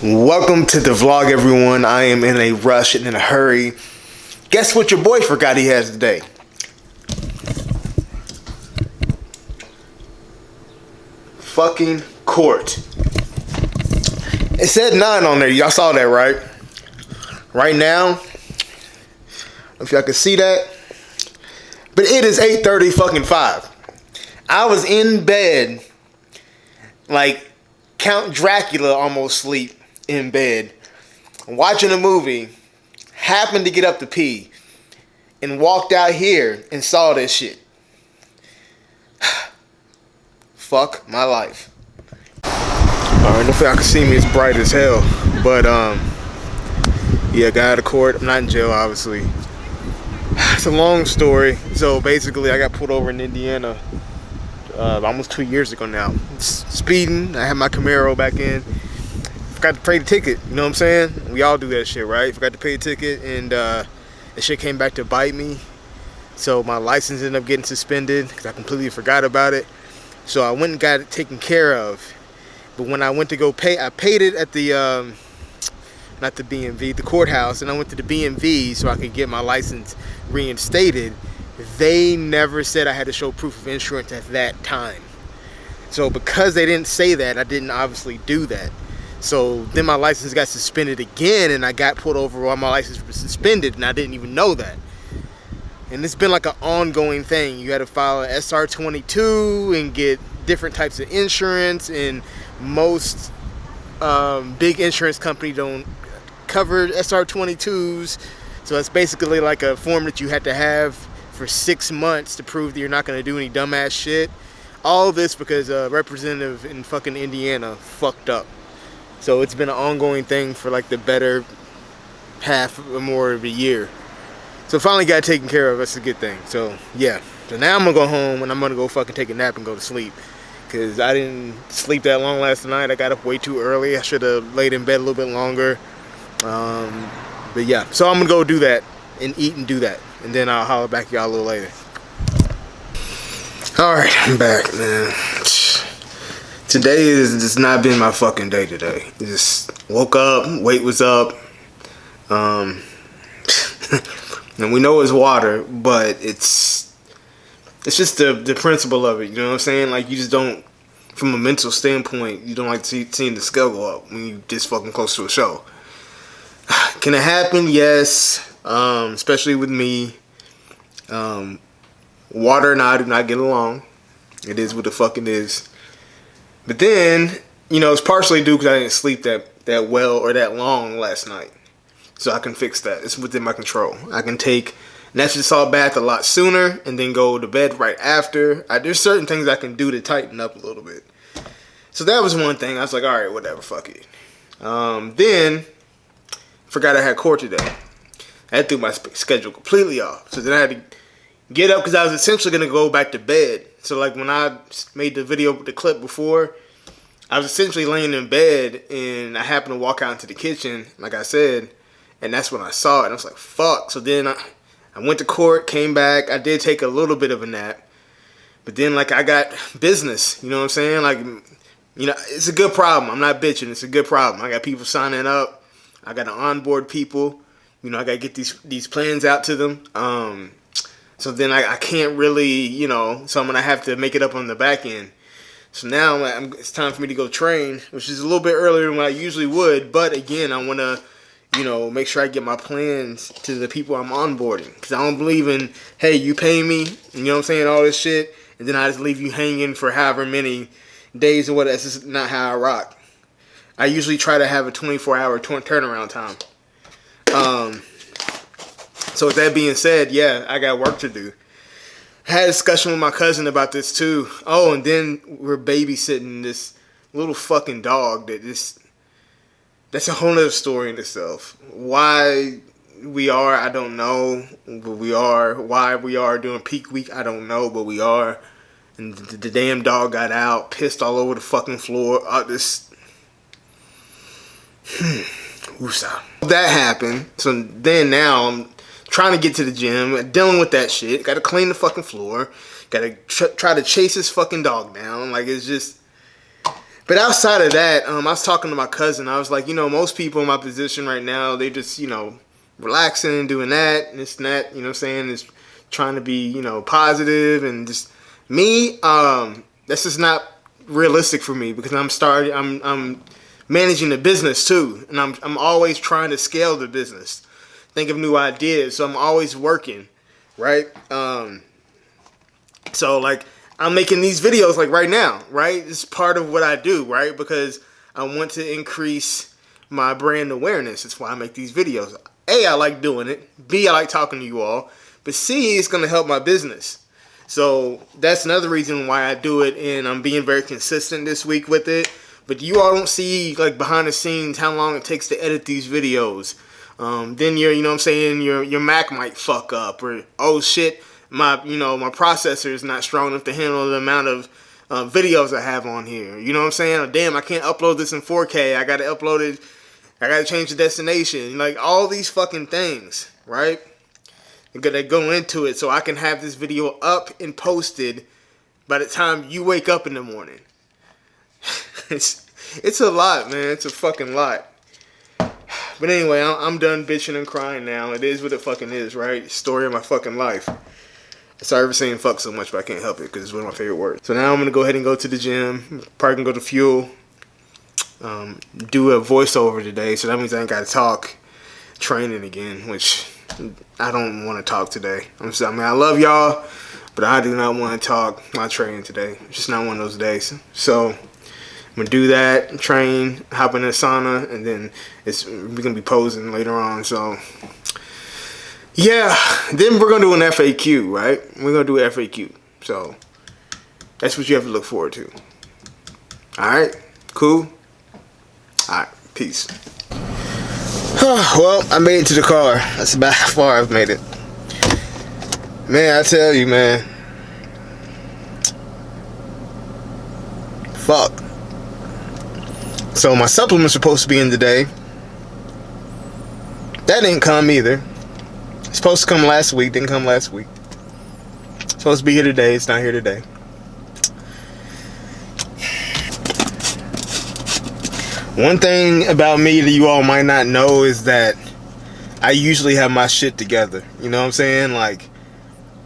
Welcome to the vlog, everyone. I am in a rush and in a hurry. Guess what your boy forgot he has today? Fucking court. It said 9 on there. Y'all saw that, right? Right now, if y'all can see that, but it is 8:30 fucking 5. I was in bed, like Count Dracula almost sleep in bed, watching a movie, happened to get up to pee, and walked out here and saw this shit. Fuck my life. Alright, if y'all can see me, it's bright as hell. But yeah, got out of court. I'm not in jail, obviously. It's a long story. So basically, I got pulled over in Indiana almost 2 years ago now. Speeding. I had my Camaro back in. Forgot to pay the ticket. You know what I'm saying? We all do that shit, right? Forgot to pay the ticket, and the shit came back to bite me. So my license ended up getting suspended because I completely forgot about it. So I went and got it taken care of. But when I went to go pay, I paid it at the not the BMV, the courthouse, and I went to the BMV so I could get my license reinstated. They never said I had to show proof of insurance at that time. So because they didn't say that, I didn't obviously do that. So then my license got suspended again, and I got pulled over while my license was suspended, and I didn't even know that. And it's been like an ongoing thing. You had to file an SR22 and get different types of insurance, and most big insurance companies don't cover SR22s. So it's basically like a form that you had to have for 6 months to prove that you're not going to do any dumbass shit. All this because a representative in fucking Indiana fucked up. So it's been an ongoing thing for like the better half or more of a year. So finally got taken care of. That's a good thing. So yeah. So now I'm going to go home and I'm going to go fucking take a nap and go to sleep. Because I didn't sleep that long last night. I got up way too early. I should have laid in bed a little bit longer. But yeah. So I'm going to go do that and eat and do that. And then I'll holler back at y'all a little later. Alright, I'm back, man. Today has just not been my fucking day today. Just woke up, weight was up. And we know it's water, but it's just the principle of it, you know what I'm saying? Like, you just don't, from a mental standpoint, you don't like seeing the scale go up when you just fucking close to a show. Can it happen? Yes. Especially with me. Water and I do not get along. It is what the fuck it is. But then, you know, it's partially due because I didn't sleep that well or that long last night. So I can fix that. It's within my control. I can take natural salt bath a lot sooner and then go to bed right after. There's certain things I can do to tighten up a little bit. So that was one thing. I was like, all right, whatever, fuck it. Then, forgot I had court today. I threw my schedule completely off. So then I had to get up because I was essentially going to go back to bed. So like when I made the video, the clip before, I was essentially laying in bed and I happened to walk out into the kitchen, like I said, and that's when I saw it. And I was like, fuck. So then I went to court, came back. I did take a little bit of a nap. But then like I got business, you know what I'm saying? Like, you know, it's a good problem. I'm not bitching. It's a good problem. I got people signing up. I got to onboard people. You know, I got to get these plans out to them. So then I can't really, you know, so I'm going to have to make it up on the back end. So now it's time for me to go train, which is a little bit earlier than what I usually would. But again, I want to, you know, make sure I get my plans to the people I'm onboarding. Because I don't believe in, hey, you pay me, you know what I'm saying, all this shit, and then I just leave you hanging for however many days or what. That's just not how I rock. I usually try to have a 24-hour turnaround time. So with that being said, yeah, I got work to do. I had a discussion with my cousin about this too. Oh, and then we're babysitting this little fucking dog that's a whole nother story in itself. Why we are, I don't know, but we are. Why we are doing peak week, I don't know, but we are. And the damn dog got out, pissed all over the fucking floor. That happened. So then now I'm trying to get to the gym, dealing with that shit. Got to clean the fucking floor. Got to try to chase this fucking dog down. Like, it's just But outside of that, I was talking to my cousin. I was like, most people in my position right now, they just, relaxing, doing that, and this and that, what I'm saying, is trying to be, positive, and just me, that's just not realistic for me, because I'm managing the business too, and I'm always trying to scale the business, think of new ideas, so I'm always working, right? So like I'm making these videos like right now, right? It's part of what I do, right? Because I want to increase my brand awareness. That's why I make these videos. A, I like doing it. B, I like talking to you all. But C, it's going to help my business. So that's another reason why I do it, and I'm being very consistent this week with it. But you all don't see like behind the scenes how long it takes to edit these videos. Then your Mac might fuck up, or oh shit, my processor is not strong enough to handle the amount of videos I have on here. You know what I'm saying? Or, damn, I can't upload this in 4K. I got to upload it. I got to change the destination. Like all these fucking things, right? That go into it, so I can have this video up and posted by the time you wake up in the morning. It's a lot, man. It's a fucking lot. But anyway, I'm done bitching and crying now. It is what it fucking is, right? Story of my fucking life. Sorry for saying fuck so much, but I can't help it because it's one of my favorite words. So now I'm going to go ahead and go to the gym. Probably going to go to Fuel. Do a voiceover today, so that means I ain't got to talk training again, which I don't want to talk today. I love y'all, but I do not want to talk my training today. It's just not one of those days. So I'm gonna do that, train, hop in the sauna, and then we're gonna be posing later on. So yeah, then we're gonna do an FAQ, right? We're gonna do an FAQ. So that's what you have to look forward to. All right, cool. All right, peace. Well, I made it to the car. That's about how far I've made it. Man, I tell you, man. Fuck. So my supplement's supposed to be in today. That didn't come either. It's supposed to come last week. Didn't come last week. It's supposed to be here today. It's not here today. One thing about me that you all might not know is that I usually have my shit together. You know what I'm saying? Like,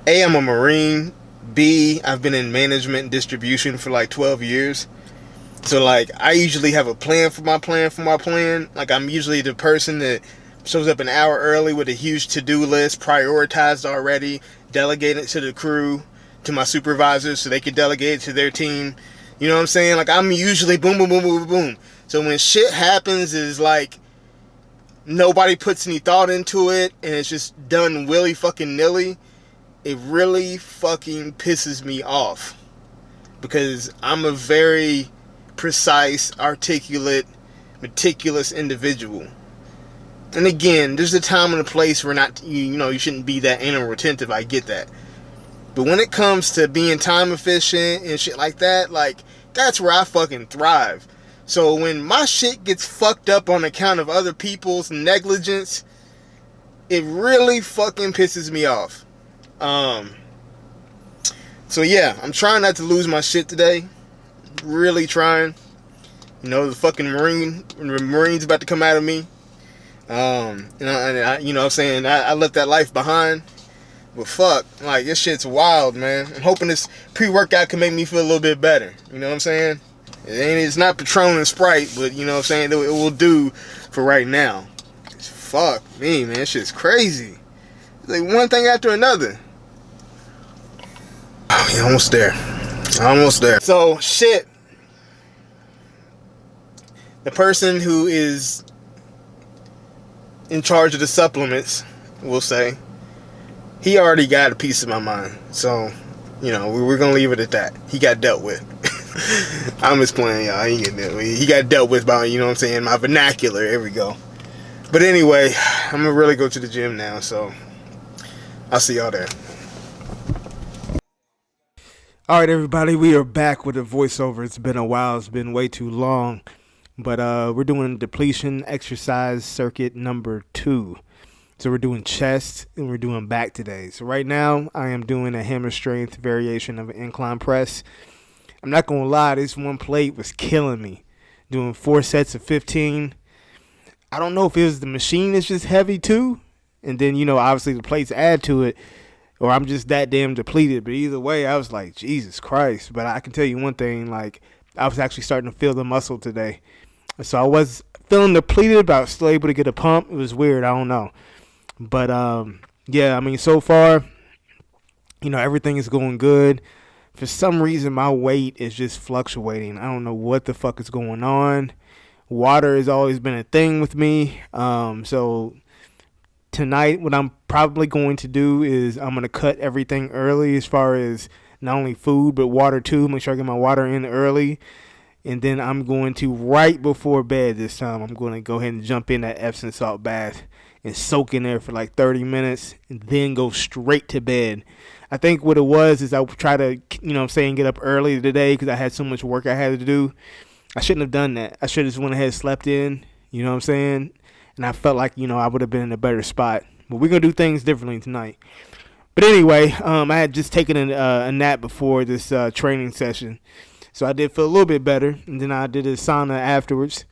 A, I'm a Marine. B, I've been in management and distribution for like 12 years. So like, I usually have a plan for my plan. Like, I'm usually the person that shows up an hour early with a huge to-do list, prioritized already, delegated to the crew, to my supervisors so they can delegate it to their team. You know what I'm saying? Like, I'm usually boom, boom, boom, boom, boom. So when shit happens, is like nobody puts any thought into it, and it's just done willy fucking nilly. It really fucking pisses me off, because I'm a very precise, articulate, meticulous individual. And again, there's a time and a place where you shouldn't be that anal retentive. I get that. But when it comes to being time efficient and shit like that, like, that's where I fucking thrive. So when my shit gets fucked up on account of other people's negligence, it really fucking pisses me off. So yeah, I'm trying not to lose my shit today. Really trying. The fucking Marine's about to come out of me. And I you know what I'm saying, I left that life behind. But fuck, like, this shit's wild, man. I'm hoping this pre-workout can make me feel a little bit better. You know what I'm saying? It's not Patron and Sprite, but you know what I'm saying, it will do for right now. Fuck me, man. This shit's crazy. It's like one thing after another. Oh, you're almost there. Almost there. So, shit. The person who is in charge of the supplements, we'll say, he already got a piece of my mind. So, we're going to leave it at that. He got dealt with. I'm just playing, y'all. He got dealt with by, you know what I'm saying, my vernacular. There we go. But anyway, I'm going to really go to the gym now. So, I'll see y'all there. All right, everybody. We are back with a voiceover. It's been a while. It's been way too long. But we're doing depletion exercise circuit number 2. So we're doing chest and we're doing back today. So right now I am doing a hammer strength variation of an incline press. I'm not going to lie, this one plate was killing me. Doing 4 sets of 15. I don't know if it was the machine is just heavy too. And then, obviously the plates add to it. Or I'm just that damn depleted. But either way, I was like, Jesus Christ. But I can tell you one thing, like, I was actually starting to feel the muscle today. So I was feeling depleted, but I was still able to get a pump. It was weird. I don't know. But, yeah, I mean, so far, everything is going good. For some reason, my weight is just fluctuating. I don't know what the fuck is going on. Water has always been a thing with me. So tonight, what I'm probably going to do is I'm going to cut everything early as far as not only food, but water too. Make sure I get my water in early. And then I'm going to, right before bed this time, I'm going to go ahead and jump in that Epsom salt bath and soak in there for like 30 minutes and then go straight to bed. I think what it was is I try to, get up early today because I had so much work I had to do. I shouldn't have done that. I should have just went ahead and slept in, you know what I'm saying? And I felt like, I would have been in a better spot. But we're going to do things differently tonight. But anyway, I had just taken a nap before this training session. So I did feel a little bit better. And then I did a sauna afterwards.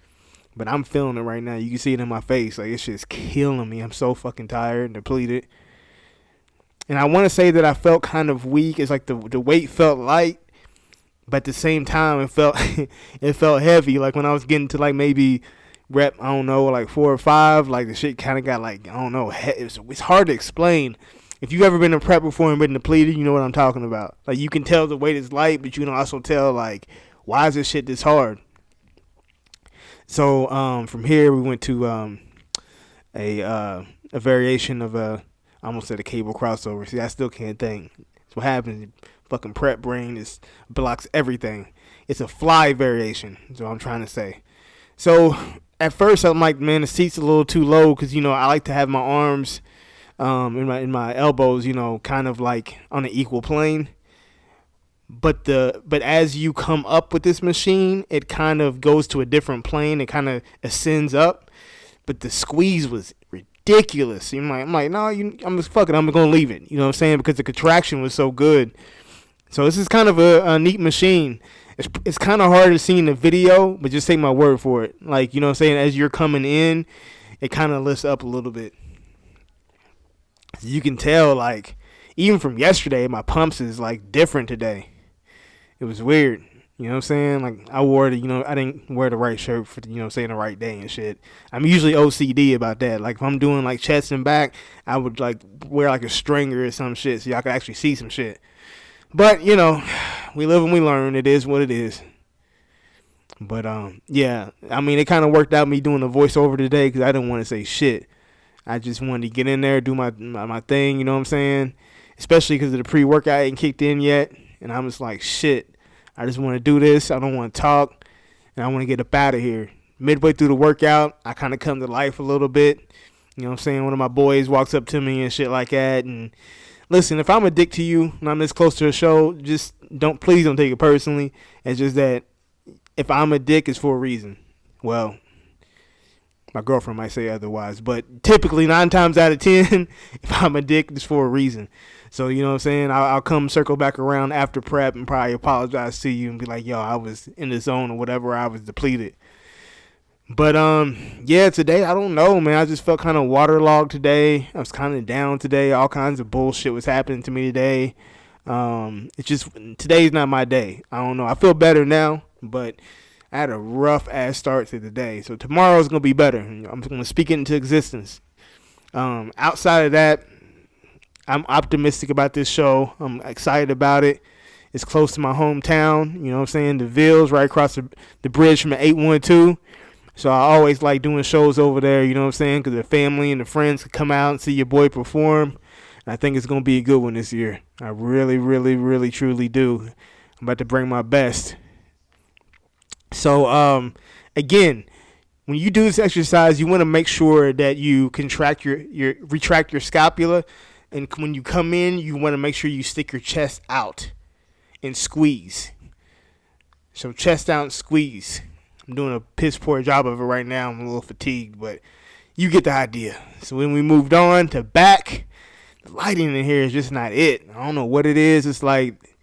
But I'm feeling it right now. You can see it in my face. Like, it's just killing me. I'm so fucking tired and depleted. And I want to say that I felt kind of weak. It's like the weight felt light. But at the same time, it felt it felt heavy. Like when I was getting to like maybe rep, I don't know, like 4 or 5, like the shit kind of got like, I don't know. It's hard to explain. If you've ever been in prep before and been depleted, you know what I'm talking about. Like you can tell the weight is light, but you can also tell like, why is this shit this hard? So from here we went to a variation of I almost said a cable crossover. See, I still can't think. That's what happens. Fucking prep brain is blocks everything. It's a fly variation. That's what I'm trying to say. So at first I'm like, man, the seat's a little too low because I like to have my arms in my elbows, kind of like on an equal plane. But as you come up with this machine, it kind of goes to a different plane. It kind of ascends up. But the squeeze was ridiculous. I'm like, no, I'm just fucking. I'm gonna leave it. You know what I'm saying? Because the contraction was so good. So this is kind of a neat machine. It's kind of hard to see in the video, but just take my word for it. Like, you know what I'm saying? As you're coming in, it kind of lifts up a little bit. So you can tell, like, even from yesterday, my pumps is, like, different today. It was weird. You know what I'm saying? Like, I wore I didn't wear the right shirt for, saying the right day and shit. I'm usually OCD about that. Like, if I'm doing, like, chest and back, I would, like, wear, like, a stringer or some shit so y'all could actually see some shit. But, we live and we learn. It is what it is. But, yeah. I mean, it kind of worked out me doing a voiceover today because I didn't want to say shit. I just wanted to get in there, do my thing, you know what I'm saying? Especially because of the pre-workout ain't kicked in yet. And I'm just like, shit. I just want to do this. I don't want to talk. And I want to get up out of here. Midway through the workout, I kind of come to life a little bit. You know what I'm saying? One of my boys walks up to me and shit like that. And listen, if I'm a dick to you and I'm this close to a show, please don't take it personally. It's just that if I'm a dick, it's for a reason. Well, my girlfriend might say otherwise, but typically 9 times out of 10, if I'm a dick, it's for a reason. So, you know what I'm saying? I'll come circle back around after prep and probably apologize to you and be like, yo, I was in the zone or whatever. I was depleted. But, yeah, today, I don't know, man. I just felt kind of waterlogged today. I was kind of down today. All kinds of bullshit was happening to me today. It's just, today's not my day. I don't know. I feel better now, but I had a rough ass start to the day. So tomorrow's going to be better. I'm going to speak it into existence. Outside of that, I'm optimistic about this show. I'm excited about it. It's close to my hometown. You know what I'm saying? The Villes, right across the bridge from the 812. So I always like doing shows over there, you know what I'm saying? Because the family and the friends can come out and see your boy perform. And I think it's going to be a good one this year. I really, really, really, truly do. I'm about to bring my best. So, again, when you do this exercise, you want to make sure that you contract retract your scapula. And when you come in, you want to make sure you stick your chest out and squeeze. So chest out and squeeze. I'm doing a piss poor job of it right now. I'm a little fatigued, but you get the idea. So when we moved on to back, the lighting in here is just not it. I don't know what it is. It's like,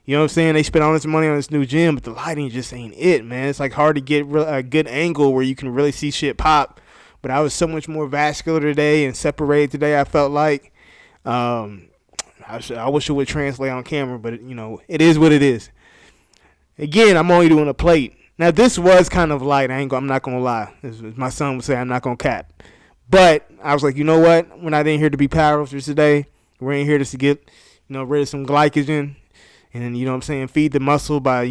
You know what I'm saying? They spent all this money on this new gym, but the lighting just ain't it, man. It's like hard to get a good angle where you can really see shit pop. But I was so much more vascular today and separated today, I felt like. I wish it would translate on camera, but it is what it is. Again, I'm only doing a plate. Now, this was kind of light. I'm not going to lie. As my son would say, I'm not going to cap. But I was like, you know what? We're not in here to be powerlifters today. We're in here just to get, rid of some glycogen. And then, you know what I'm saying, feed the muscle by,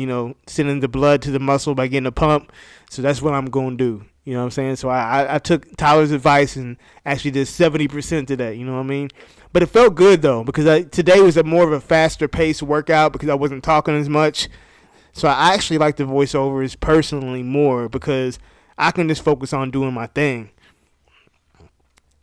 sending the blood to the muscle by getting a pump. So that's what I'm going to do. You know what I'm saying? So I took Tyler's advice and actually did 70% today. You know what I mean? But it felt good, though, because today was more of a faster paced workout because I wasn't talking as much. So I actually like the voiceovers personally more because I can just focus on doing my thing.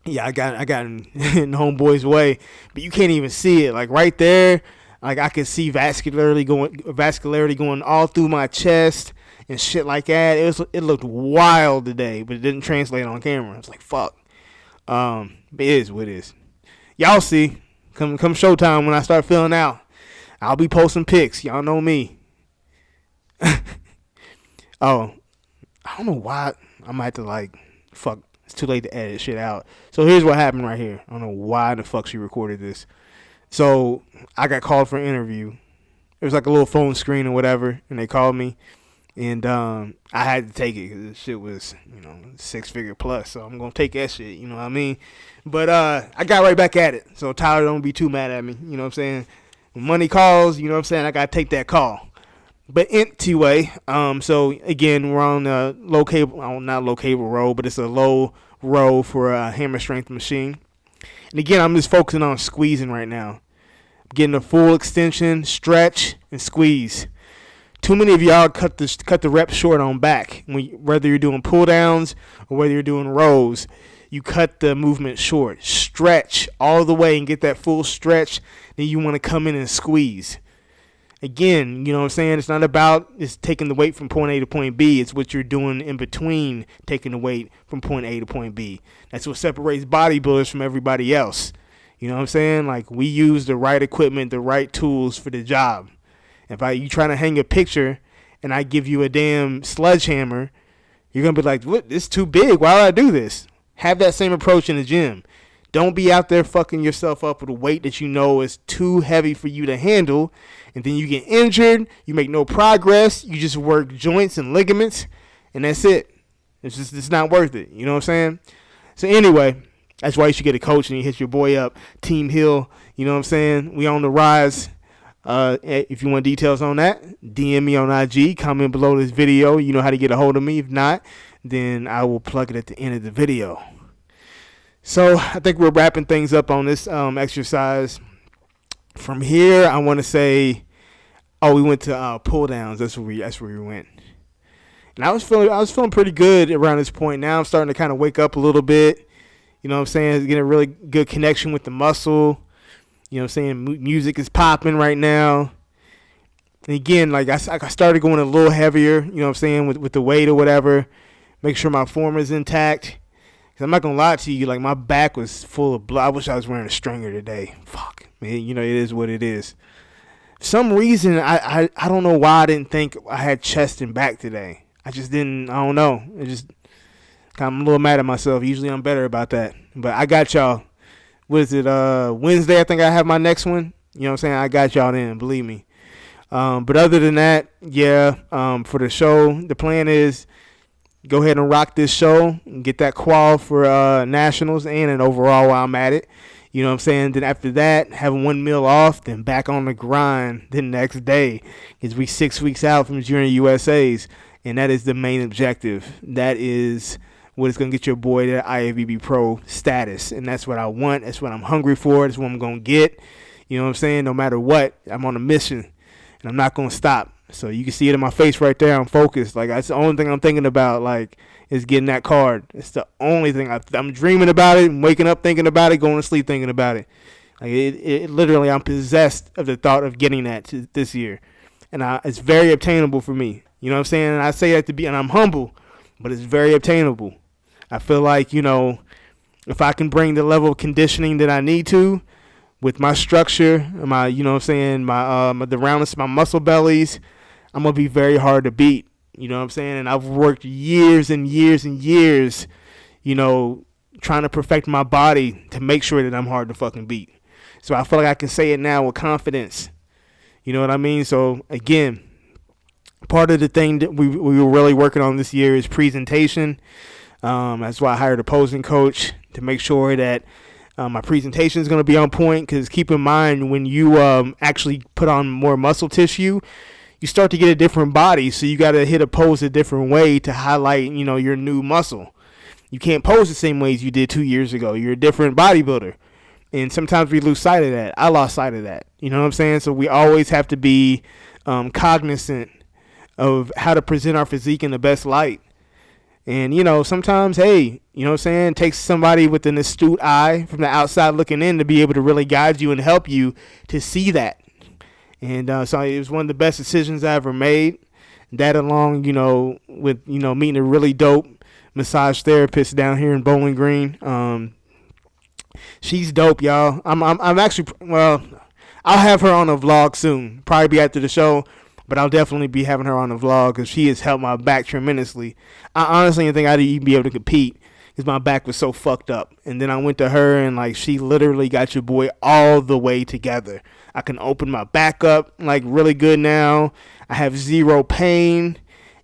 Yeah, I got in homeboy's way, but you can't even see it. Like right there, like I could see vascularity going all through my chest and shit like that. It looked wild today, but it didn't translate on camera. It's like fuck. But it is what it is. Y'all see, come showtime when I start filling out, I'll be posting pics. Y'all know me. Oh, I don't know why I might have to fuck. It's too late to edit shit out. So here's what happened right here. I don't know why the fuck she recorded this. So I got called for an interview. It was like a little phone screen or whatever, and they called me, and I had to take it because this shit was 6-figure plus. So I'm gonna take that shit. You know what I mean? But I got right back at it. So Tyler, don't be too mad at me. You know what I'm saying? When money calls, you know what I'm saying? I gotta take that call. But anyway, so again, we're on a not low cable row, but it's a low row for a hammer strength machine. And again, I'm just focusing on squeezing right now. Getting a full extension, stretch, and squeeze. Too many of y'all cut the reps short on back. Whether you're doing pull downs or whether you're doing rows, you cut the movement short. Stretch all the way and get that full stretch. Then you want to come in and squeeze. Again, you know what I'm saying? It's not about just taking the weight from point A to point B. It's what you're doing in between taking the weight from point A to point B. That's what separates bodybuilders from everybody else. You know what I'm saying? Like, we use the right equipment, the right tools for the job. If you trying to hang a picture and I give you a damn sledgehammer, you're going to be like, what? This is too big. Why would I do this? Have that same approach in the gym. Don't be out there fucking yourself up with a weight that you know is too heavy for you to handle, and then you get injured, you make no progress, you just work joints and ligaments, and that's it. It's not worth it. You know what I'm saying? So anyway, that's why you should get a coach and you hit your boy up, Team Hill. You know what I'm saying? We on the rise. If you want details on that, DM me on IG, comment below this video. You know how to get a hold of me. If not, then I will plug it at the end of the video. So I think we're wrapping things up on this exercise. From here, I want to say, we went to pull downs. That's where we went. And I was feeling pretty good around this point. Now I'm starting to kind of wake up a little bit. You know what I'm saying? Getting a really good connection with the muscle. You know what I'm saying? Music is popping right now. And again, like I started going a little heavier. You know what I'm saying? With the weight or whatever. Make sure my form is intact. Cause I'm not gonna lie to you, like my back was full of blood. I wish I was wearing a stringer today. Fuck, man, it is what it is. For some reason, I don't know why I didn't think I had chest and back today. I just didn't. I don't know. I'm a little mad at myself. Usually I'm better about that. But I got y'all. What is it? Wednesday, I think I have my next one. You know what I'm saying? I got y'all in. Believe me. But other than that, yeah. For the show, the plan is, go ahead and rock this show and get that qual for nationals and an overall while I'm at it. You know what I'm saying? Then after that, have 1 meal off, then back on the grind the next day. Because we 6 weeks out from Junior USA's, and that is the main objective. That is what is going to get your boy to IFBB Pro status. And that's what I want. That's what I'm hungry for. That's what I'm going to get. You know what I'm saying? No matter what, I'm on a mission, and I'm not going to stop. So you can see it in my face right there. I'm focused. Like, that's the only thing I'm thinking about, like, is getting that card. It's the only thing. I'm dreaming about it, waking up thinking about it, going to sleep thinking about it. Like, it literally, I'm possessed of the thought of getting that this year. And it's very obtainable for me. You know what I'm saying? And I say that and I'm humble, but it's very obtainable. I feel like, if I can bring the level of conditioning that I need to, with my structure, my, you know what I'm saying, the roundness of my muscle bellies, I'm going to be very hard to beat. You know what I'm saying? And I've worked years and years and years, trying to perfect my body to make sure that I'm hard to fucking beat. So I feel like I can say it now with confidence. You know what I mean? So again, part of the thing that we were really working on this year is presentation. That's why I hired a posing coach to make sure that my presentation is going to be on point. Because keep in mind, when you actually put on more muscle tissue, you start to get a different body. So you got to hit a pose a different way to highlight, your new muscle. You can't pose the same way as you did 2 years ago. You're a different bodybuilder. And sometimes we lose sight of that. I lost sight of that. You know what I'm saying? So we always have to be cognizant of how to present our physique in the best light. And, sometimes, hey, you know what I'm saying, it takes somebody with an astute eye from the outside looking in to be able to really guide you and help you to see that. And so it was one of the best decisions I ever made. That along, with, meeting a really dope massage therapist down here in Bowling Green. She's dope, y'all. I'm actually, well, I'll have her on a vlog soon. Probably be after the show, but I'll definitely be having her on a vlog because she has helped my back tremendously. I honestly didn't think I'd even be able to compete because my back was so fucked up. And then I went to her and she literally got your boy all the way together. I can open my back up really good now. I have zero pain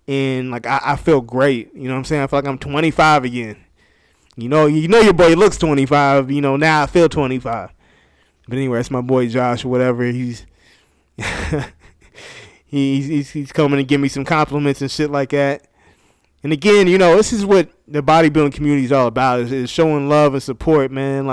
and I feel great. You know what I'm saying? I feel like I'm 25 again. You know your boy looks 25. Now I feel 25. But anyway, that's my boy Josh or whatever. He's he's coming and giving me some compliments and shit like that. And again, this is what the bodybuilding community is all about, is showing love and support, man.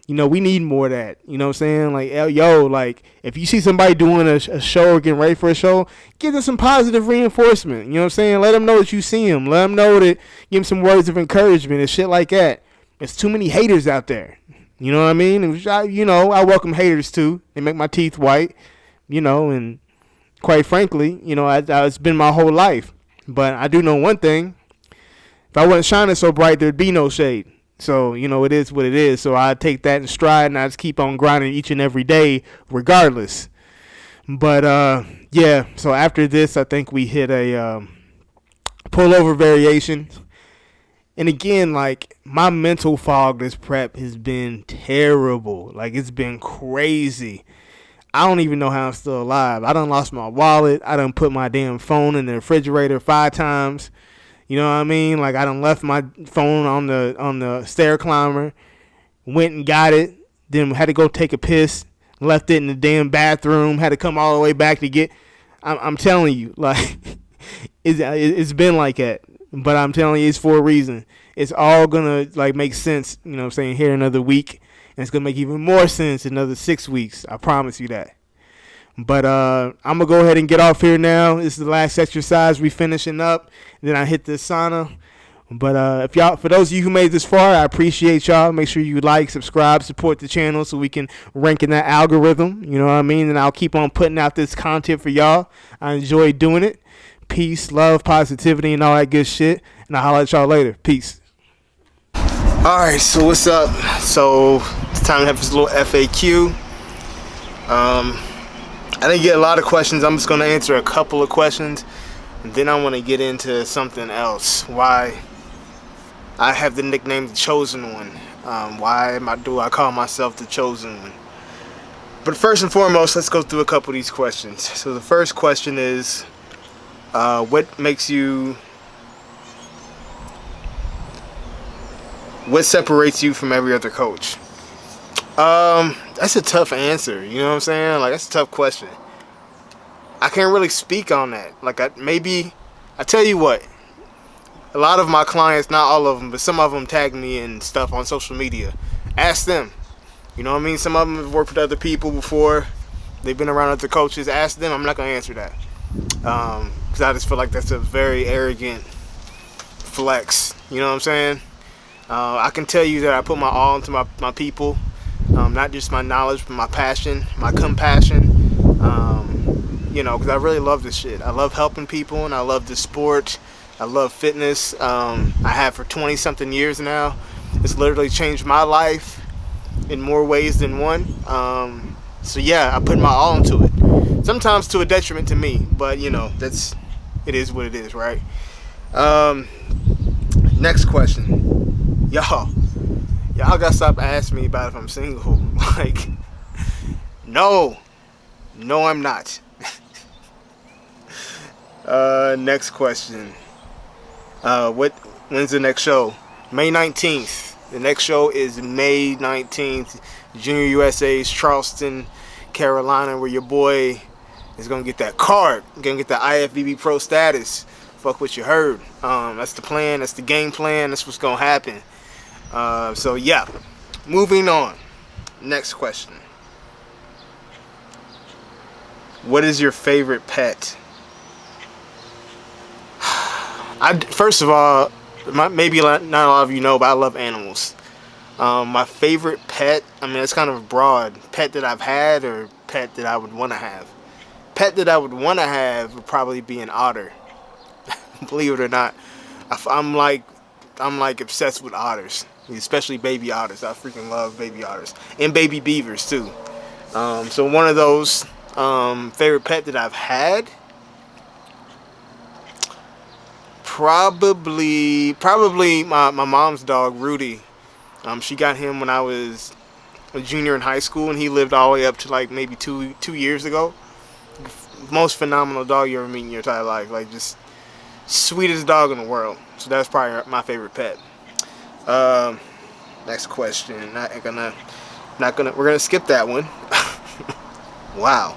We need more of that. You know what I'm saying? If you see somebody doing a show or getting ready for a show, give them some positive reinforcement. You know what I'm saying? Let them know that you see them. Let them know that, give them some words of encouragement and shit like that. There's too many haters out there. You know what I mean? I welcome haters too. They make my teeth white, and quite frankly, it's been my whole life. But I do know one thing. If I wasn't shining so bright, there'd be no shade. So, it is what it is. So I take that in stride and I just keep on grinding each and every day regardless. But, yeah, so after this, I think we hit a pullover variation. And again, my mental fog this prep has been terrible. It's been crazy. I don't even know how I'm still alive. I done lost my wallet. I done put my damn phone in the refrigerator 5 times. You know what I mean? I done left my phone on the stair climber, went and got it, then had to go take a piss, left it in the damn bathroom, had to come all the way back to get. I'm telling you, it's been like that. But I'm telling you, it's for a reason. It's all gonna make sense. You know what I'm saying? Here another week, and it's gonna make even more sense in another 6 weeks. I promise you that. But I'm going to go ahead and get off here now. This is the last exercise. We finishing up. Then I hit the sauna. But for those of you who made this far, I appreciate y'all. Make sure you like, subscribe, support the channel so we can rank in that algorithm. You know what I mean? And I'll keep on putting out this content for y'all. I enjoy doing it. Peace, love, positivity, and all that good shit. And I'll holler at y'all later. Peace. All right, so what's up? So it's time to have this little FAQ. I didn't get a lot of questions. I'm just going to answer a couple of questions. And then I want to get into something else. Why I have the nickname the Chozen One. Why do I call myself the Chozen One? But first and foremost, let's go through a couple of these questions. So the first question is, what separates you from every other coach? That's a tough answer. You know what I'm saying? That's a tough question. I can't really speak on that. I tell you what, a lot of my clients, not all of them, but some of them tag me and stuff on social media. Ask them. You know what I mean? Some of them have worked with other people before. They've been around other coaches. Ask them. I'm not going to answer that. Because I just feel like that's a very arrogant flex. You know what I'm saying? I can tell you that I put my all into my people. Not just my knowledge, but my passion, my compassion. Because I really love this shit. I love helping people, and I love the sport. I love fitness. I have for 20-something years now. It's literally changed my life. in more ways than one. So yeah, I put my all into it. Sometimes to a detriment to me, but it is what it is, right? Um, Next question, y'all gotta stop asking me about if I'm single. Like, no, no, I'm not. Next question. When's the next show? May 19th. The next show is May 19th. Junior USA's Charleston, Carolina, where your boy is gonna get that card. Gonna get the IFBB Pro status. Fuck what you heard. That's the plan. That's the game plan. That's what's gonna happen. So yeah. Moving on. Next question. What is your favorite pet? First of all, maybe not a lot of you know, but I love animals. My favorite pet, I mean, it's kind of broad. Pet that I've had or pet that I would want to have. Pet that I would want to have would probably be an otter. Believe it or not, I'm like obsessed with otters, especially baby otters. I freaking love baby otters and baby beavers too. So one of those favorite pet that I've had, probably my mom's dog Rudy. She got him when I was a junior in high school, and he lived all the way up to like maybe two years ago. Most phenomenal dog you ever meet in your entire life. Like, just sweetest dog in the world. So that's probably my favorite pet. Next question. We're gonna skip that one. Wow.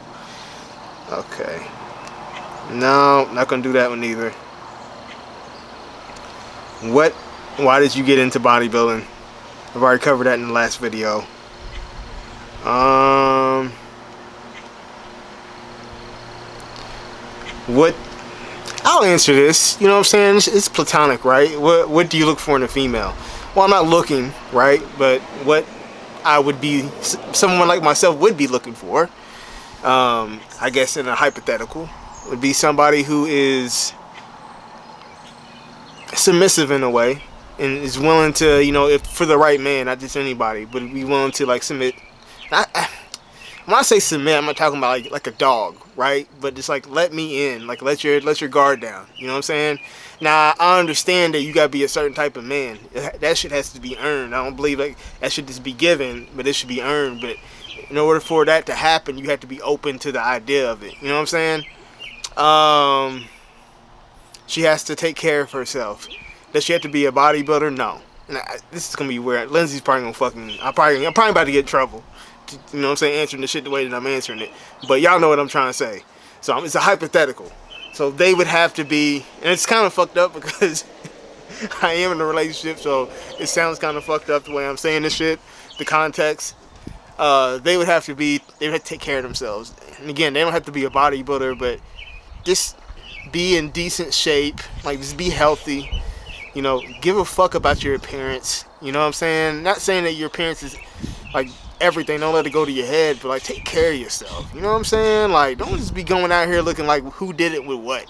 Okay. No, not gonna do that one either. Why did you get into bodybuilding? I've already covered that in the last video. I'll answer this. You know what I'm saying? It's platonic, right? What do you look for in a female? Well, I'm not looking, right? But what I would be, someone like myself would be looking for, I guess in a hypothetical, would be somebody who is submissive in a way and is willing to, if for the right man, not just anybody, but be willing to like submit. When I say submit, I'm not talking about like a dog, right? But just like let me in, like let your guard down. You know what I'm saying? Now I understand that you gotta be a certain type of man. That shit has to be earned. I don't believe like that should just be given, but it should be earned. But in order for that to happen, you have to be open to the idea of it. You know what I'm saying? She has to take care of herself. Does she have to be a bodybuilder? No. And this is gonna be weird. Lindsay's probably gonna fucking. I'm probably about to get in trouble. You know what I'm saying? Answering the shit the way that I'm answering it. But y'all know what I'm trying to say. So it's a hypothetical. So they would have to be, and it's kind of fucked up because I am in a relationship, so it sounds kind of fucked up the way I'm saying this shit. The context. They would have to take care of themselves. And again, they don't have to be a bodybuilder, but just be in decent shape. Like, just be healthy. Give a fuck about your appearance. You know what I'm saying? Not saying that your appearance is like everything. Don't let it go to your head, but like take care of yourself. You know what I'm saying? Like, don't just be going out here looking like who did it with what.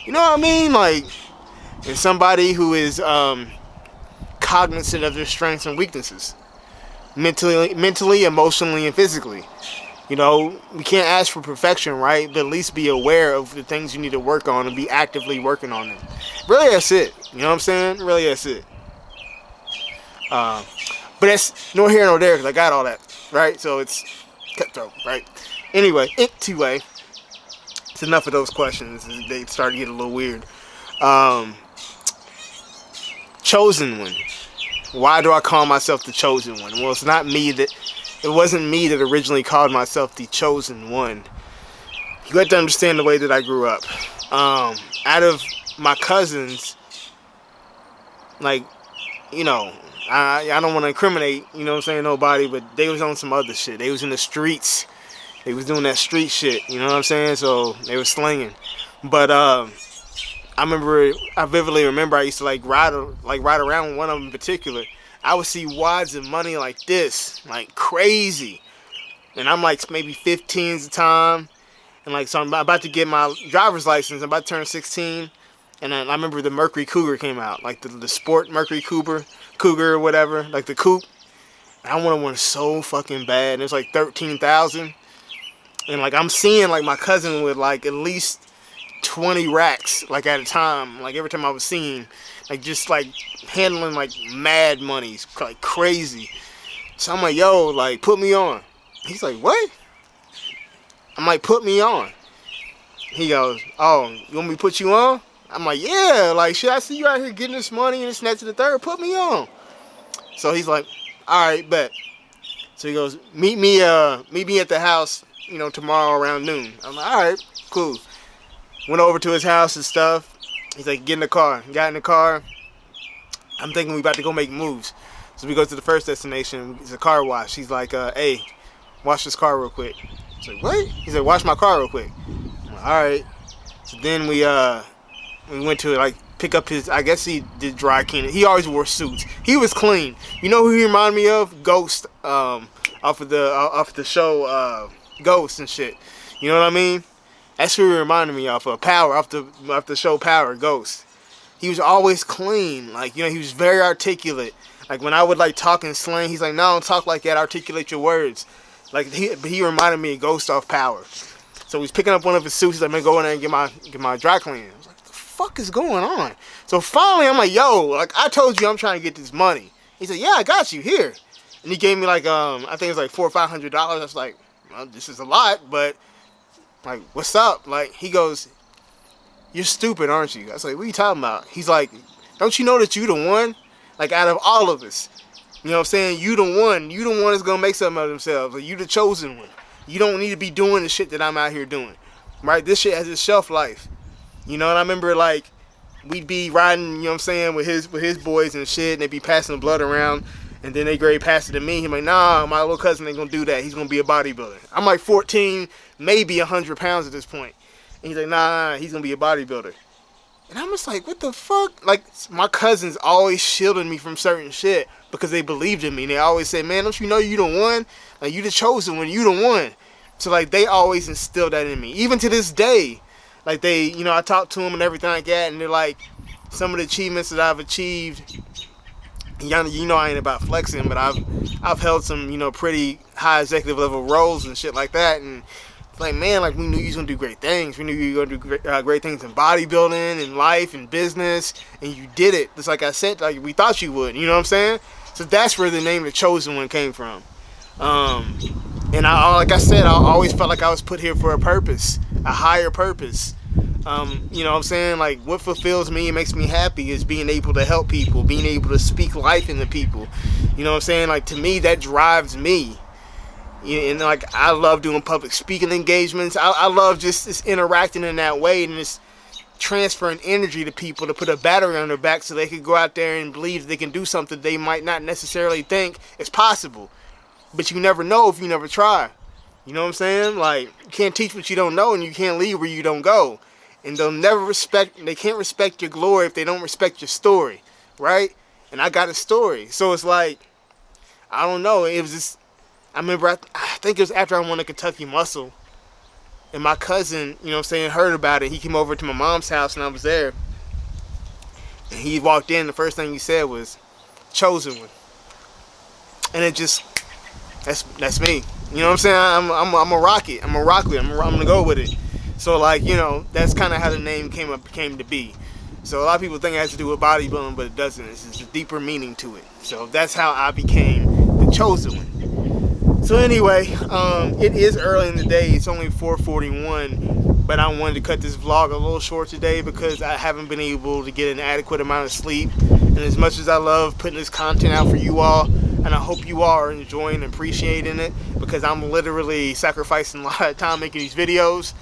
You know what I mean? Like, and somebody who is cognizant of their strengths and weaknesses, mentally, emotionally, and physically. We can't ask for perfection, right? But at least be aware of the things you need to work on and be actively working on them. Really, that's it. You know what I'm saying? Really, that's it. But that's nor here nor there because I got all that, right? So it's cutthroat, right? Anyway, Ep.3. It's enough of those questions. They start to get a little weird. Chosen one. Why do I call myself the chosen one? Well, it wasn't me that originally called myself the chosen one. You have to understand the way that I grew up. Out of my cousins, like, I don't want to incriminate, nobody, but they was on some other shit. They was in the streets. They was doing that street shit, you know what I'm saying? So they was slinging. But I vividly remember I used to ride around with one of them in particular. I would see wads of money like this, like crazy. And I'm like maybe 15 at the time. And so I'm about to get my driver's license. I'm about to turn 16. And then I remember the Mercury Cougar came out, like the sport Mercury Cougar or whatever, like the coupe. I wanted one so fucking bad. And it was like 13,000. And like I'm seeing like my cousin with like at least 20 racks like at a time. Like every time I was seeing, like just like handling like mad monies, like crazy. So I'm like, yo, like put me on. He's like, what? I'm like, put me on. He goes, oh, you want me to put you on? I'm like, yeah, like shit, I see you out here getting this money and this, next to the third, put me on. So he's like, all right, bet. So he goes, meet me at the house, tomorrow around noon. I'm like, all right, cool. Went over to his house and stuff. He's like, get in the car. Got in the car. I'm thinking we about to go make moves. So we go to the first destination. It's a car wash. He's like, hey, wash this car real quick. It's like, what? He's like, wash my car real quick. I'm like, all right. So then we went to like pick up his. I guess he did dry cleaning. He always wore suits. He was clean. You know who he reminded me of? Ghost. Off of the show Ghost and shit. You know what I mean? That's who he reminded me of. Power off the show Power Ghost. He was always clean. Like he was very articulate. Like when I would like talk in slang, he's like, no, don't talk like that. Articulate your words. Like he reminded me of Ghost off Power. So he's picking up one of his suits. He's like, man, go in there and get my dry cleaning. I was like, what the fuck is going on? So finally, I'm like, yo, like I told you, I'm trying to get this money. He said, yeah, I got you here. And he gave me like I think it was like $400 or $500. I was like, well, this is a lot, but like, what's up? Like he goes, you're stupid, aren't you? I was like, what are you talking about? He's like, don't you know that you the one? Like out of all of us, you know what I'm saying? You the one that's gonna make something of themselves. Like, you the chosen one. You don't need to be doing the shit that I'm out here doing, right? This shit has its shelf life, And I remember like we'd be riding, you know what I'm saying, with his boys and shit, and they'd be passing the blood around, and then they grade pass it to me. He's like, nah, my little cousin ain't gonna do that. He's gonna be a bodybuilder. I'm like 14, maybe 100 pounds at this point. And he's like, nah, he's gonna be a bodybuilder. And I'm just like, what the fuck? Like, my cousins always shielded me from certain shit because they believed in me. They always say, man, don't you know you the one? Like, you the chosen one, you the one. So, like, they always instilled that in me. Even to this day, like, they, I talk to them and everything like that, and they're like, some of the achievements that I've achieved, I ain't about flexing, but I've held some, pretty high executive level roles and shit like that, and like, man, like, we knew you was gonna do great things. We knew you were gonna do great things in bodybuilding, in life, in business, and you did it. Just like I said, like we thought you would. You know what I'm saying? So that's where the name The Chosen One came from. And like I said, I always felt like I was put here for a purpose, a higher purpose. You know what I'm saying? Like, what fulfills me and makes me happy is being able to help people, being able to speak life into people. You know what I'm saying? Like, to me, that drives me. And like, I love doing public speaking engagements. I love just interacting in that way and just transferring energy to people to put a battery on their back so they can go out there and believe they can do something they might not necessarily think is possible. But you never know if you never try. You know what I'm saying? Like, you can't teach what you don't know, and you can't lead where you don't go. And they can't respect your glory if they don't respect your story, right? And I got a story. So it's like, I don't know, it was just, I remember, I think it was after I won the Kentucky Muscle, and my cousin, you know what I'm saying, heard about it. He came over to my mom's house, and I was there, and he walked in, the first thing he said was, Chosen One. And it just, that's me. You know what I'm saying? I'm a rocket. I'm gonna go with it. So like, that's kind of how the name came to be. So a lot of people think it has to do with bodybuilding, but it doesn't. It's just a deeper meaning to it. So that's how I became the Chosen One. So anyway, it is early in the day. It's only 4:41, but I wanted to cut this vlog a little short today because I haven't been able to get an adequate amount of sleep. And as much as I love putting this content out for you all, and I hope you all are enjoying and appreciating it, because I'm literally sacrificing a lot of time making these videos,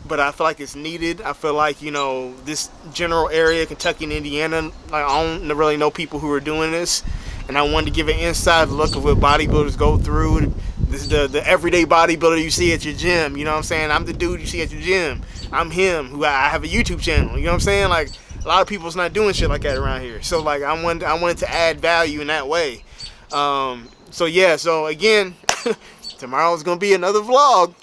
but I feel like it's needed. I feel like, this general area, Kentucky and Indiana, like, I don't really know people who are doing this, and I wanted to give an inside look of what bodybuilders go through. This is the everyday bodybuilder you see at your gym. You know what I'm saying? I'm the dude you see at your gym. I'm him, who I have a YouTube channel. You know what I'm saying? Like, a lot of people's not doing shit like that around here. So like, I wanted to add value in that way. So again, tomorrow's gonna be another vlog.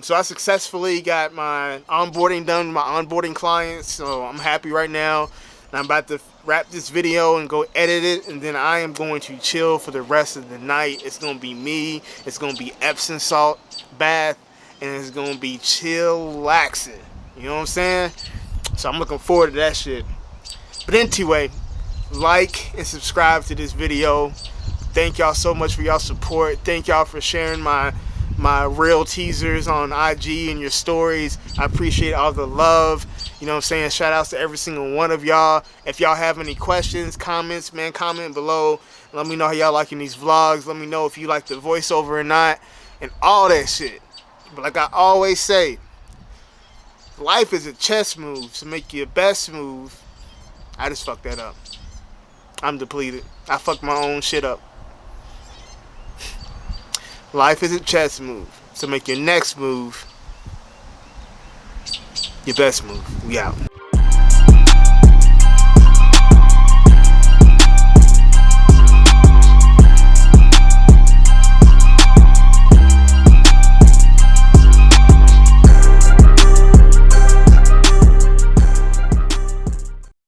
So I successfully got my onboarding done, my onboarding clients, so I'm happy right now. And I'm about to wrap this video and go edit it, and then I am going to chill for the rest of the night. It's going to be me. It's going to be Epsom salt bath, and it's going to be chillaxing. You know what I'm saying? So I'm looking forward to that shit. But anyway, like and subscribe to this video. Thank y'all so much for y'all support. Thank y'all for sharing my real teasers on IG and your stories. I appreciate all the love. You know what I'm saying? Shout outs to every single one of y'all. If y'all have any questions, comments, man, comment below. Let me know how y'all liking these vlogs. Let me know if you like the voiceover or not. And all that shit. But like I always say, life is a chess move. So make your best move. I just fucked that up. I'm depleted. I fucked my own shit up. Life is a chess move. So make your next move your best move. We out.